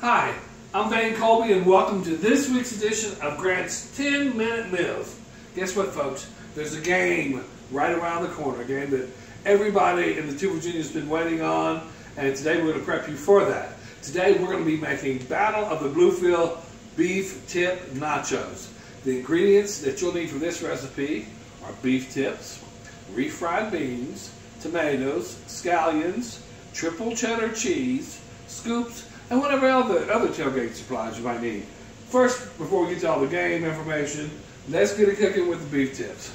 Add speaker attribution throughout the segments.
Speaker 1: Hi, I'm Van Colby and welcome to this week's edition of Grant's 10-Minute Meals. Guess what, folks? There's a game right around the corner, a game that everybody in the Two Virginias has been waiting on, and today we're going to prep you for that. Today we're going to be making Battle of the Bluefield Beef Tip Nachos. The ingredients that you'll need for this recipe are beef tips, refried beans, tomatoes, scallions, triple cheddar cheese, scoops, and whatever other tailgate supplies you might need. First, before we get to all the game information, let's get it cooking with the beef tips.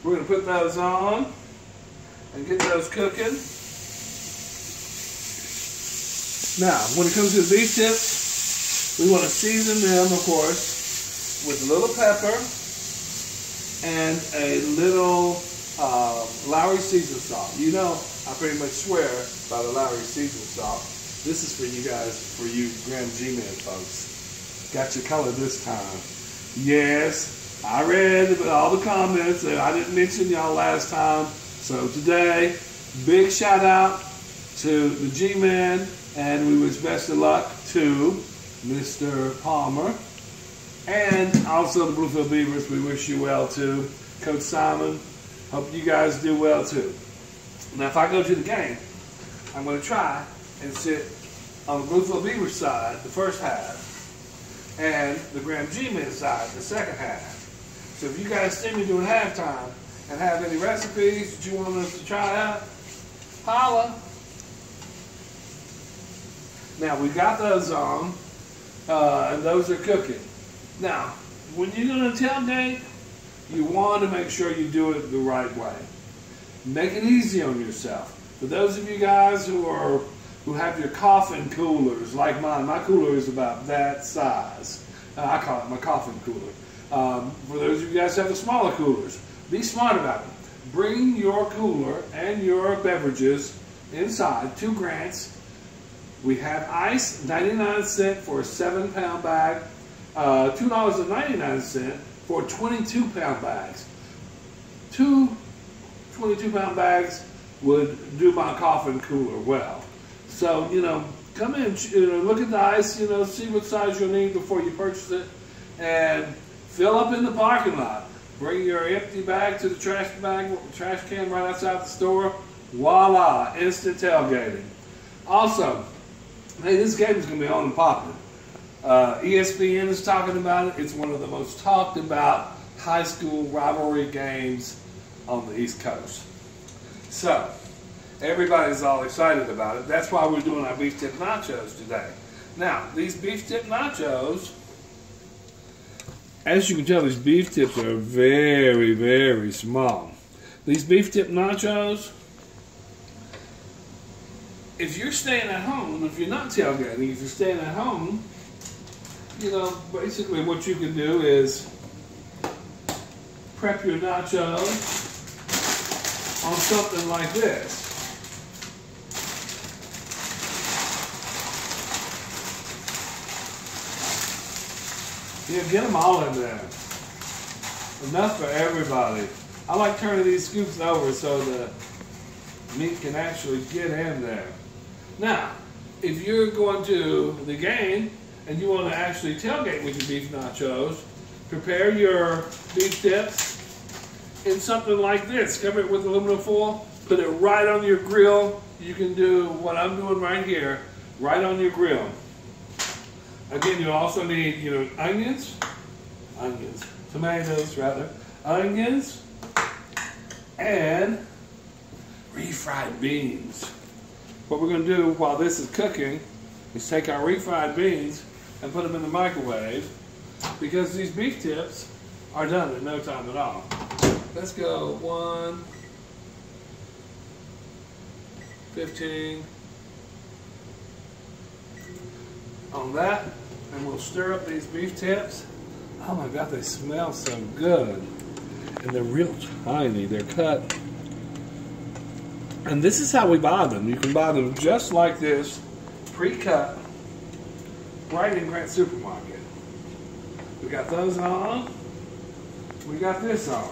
Speaker 1: We're going to put those on and get those cooking. Now, when it comes to the beef tips, we want to season them, of course, with a little pepper and a little Lowry seasoning salt. You know, I pretty much swear by the Lowry seasoning salt. This is for you guys, for you Graham G-Men folks. Got your color this time. Yes, I read all the comments that I didn't mention y'all last time. So today, big shout out to the G-Men, and we wish best of luck to Mr. Palmer. And also the Bluefield Beavers, we wish you well too. Coach Simon, hope you guys do well too. Now if I go to the game, I'm going to try and sit on the Bluefield Beavers side the first half, and the Graham G-Men side the second half. So if you guys see me doing halftime and have any recipes that you want us to try out, holla. Now we got those on, and those are cooking. Now, when you're going to tailgate, you want to make sure you do it the right way. Make it easy on yourself. For those of you guys who have your coffin coolers, like mine, my cooler is about that size. I call it my coffin cooler. For those of you guys who have the smaller coolers, be smart about it. Bring your cooler and your beverages inside, 2 Grants. We have ice, 99¢ for a 7-pound bag, $2.99 for 22-pound bags. 2 22-pound bags would do my coffin cooler well. So, you know, come in, look at the ice, see what size you'll need before you purchase it, and fill up in the parking lot. Bring your empty bag to the trash can right outside the store. Voila, instant tailgating. Also, hey, this game is going to be on and popping. ESPN is talking about it. It's one of the most talked about high school rivalry games on the East Coast. So, everybody's all excited about it. That's why we're doing our beef tip nachos today. Now, these beef tip nachos, as you can tell, these beef tips are very, very small. These beef tip nachos, if you're staying at home, if you're not tailgating, if you're staying at home, basically what you can do is prep your nachos on something like this. Get them all in there. Enough for everybody. I like turning these scoops over so the meat can actually get in there. Now, if you're going to the game and you want to actually tailgate with your beef nachos, prepare your beef tips in something like this. Cover it with aluminum foil, put it right on your grill. You can do what I'm doing right here, right on your grill. Again, you'll also need, tomatoes rather, onions, and refried beans. What we're going to do while this is cooking is take our refried beans and put them in the microwave, because these beef tips are done in no time at all. Let's go 1, 15 on that, and we'll stir up these beef tips. Oh my God, they smell so good. And they're real tiny, they're cut. And this is how we buy them. You can buy them just like this, pre-cut, right in Grant Supermarket. We got those on. We got this on.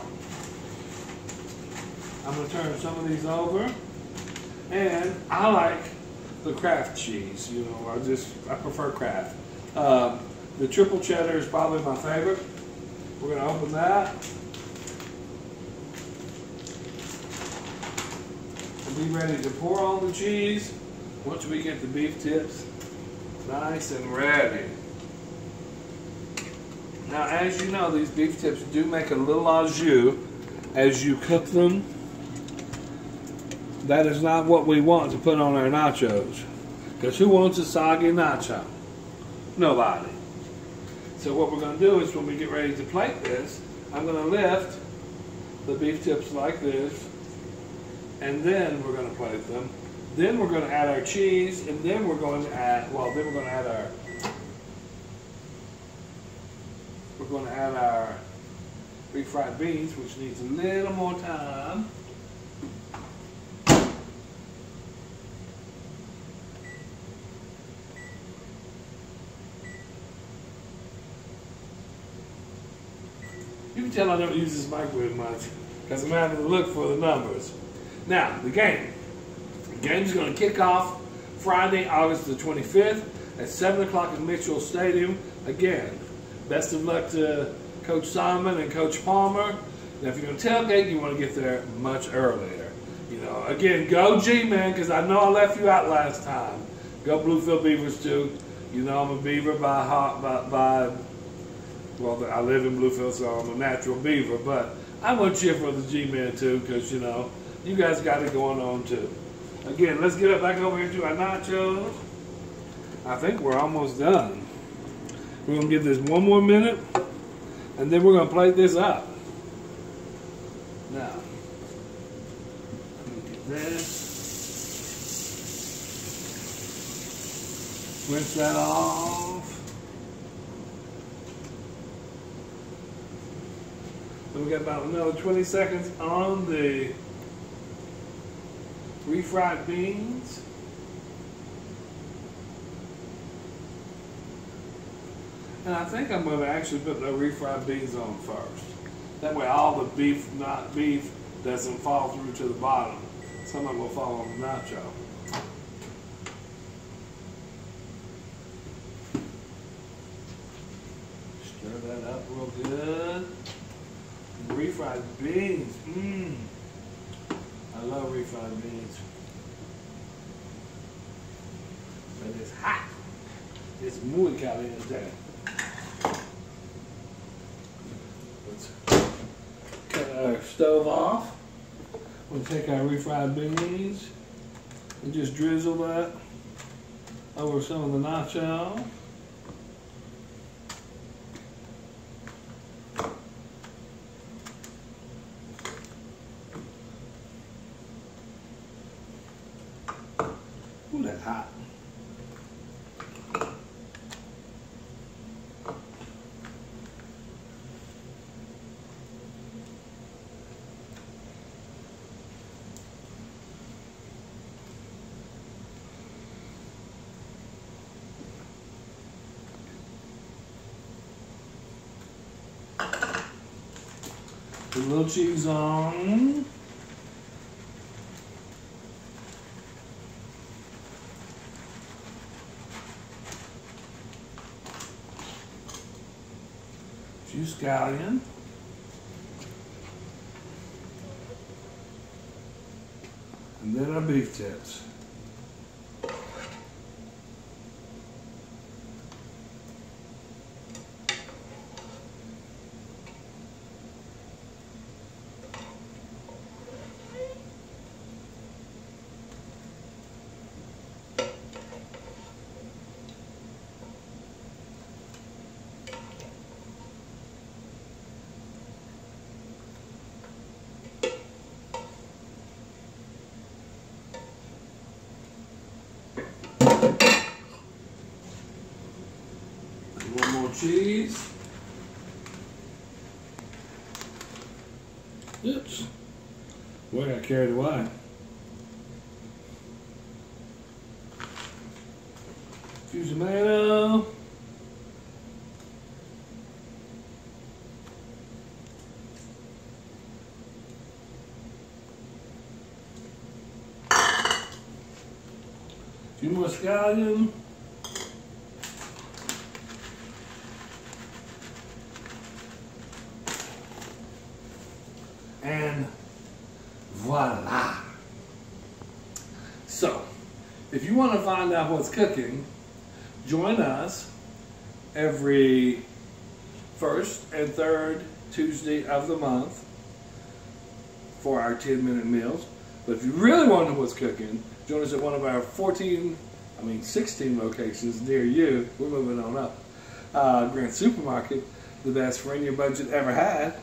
Speaker 1: I'm going to turn some of these over. And I like the Kraft cheese. You know, I prefer Kraft. The triple cheddar is probably my favorite. We're going to open that. And be ready to pour on the cheese once we get the beef tips nice and ready. Now, as you know, these beef tips do make a little au jus as you cook them. That is not what we want to put on our nachos. Because who wants a soggy nacho? Nobody. So what we're going to do is when we get ready to plate this, I'm going to lift the beef tips like this, and then we're going to plate them. Then we're going to add our cheese, and then we're going to add, our refried beans, which needs a little more time. You can tell I don't use this microwave much because I'm having to look for the numbers. Now, the game. The game's going to kick off Friday, August the 25th at 7 o'clock at Mitchell Stadium. Again, best of luck to Coach Simon and Coach Palmer. Now, if you're going to tailgate, you want to get there much earlier. You know, again, go G-Man, because I know I left you out last time. Go Bluefield Beavers too. You know I'm a Beaver well, I live in Bluefield, so I'm a natural Beaver, but I want to cheer for the G-Man too, because, you know, you guys got it going on too. Again, let's get back over here to our nachos. I think we're almost done. We're going to give this one more minute, and then we're going to plate this up. Now, let me get this. Rinse that off. So we got about another 20 seconds on the refried beans. And I think I'm going to actually put the refried beans on first. That way all the beef, not beef, doesn't fall through to the bottom. Some of it will fall on the nacho. Stir that up real good. Refried beans. I love refried beans. But it's hot. It's muy caliente. Let's cut our stove off. We'll take our refried beans and just drizzle that over some of the nacho. Ooh, that's hot. Put a little cheese on. Few scallion. And then our beef tips. One more cheese. Oops. Boy, I got carried away. Few tomato. few more scallion. And voila. So, if you want to find out what's cooking, join us every first and third Tuesday of the month for our 10-minute meals. But if you really want to know what's cooking, join us at one of our 16 locations near you. We're moving on up. Grand Supermarket, the best for any budget ever had.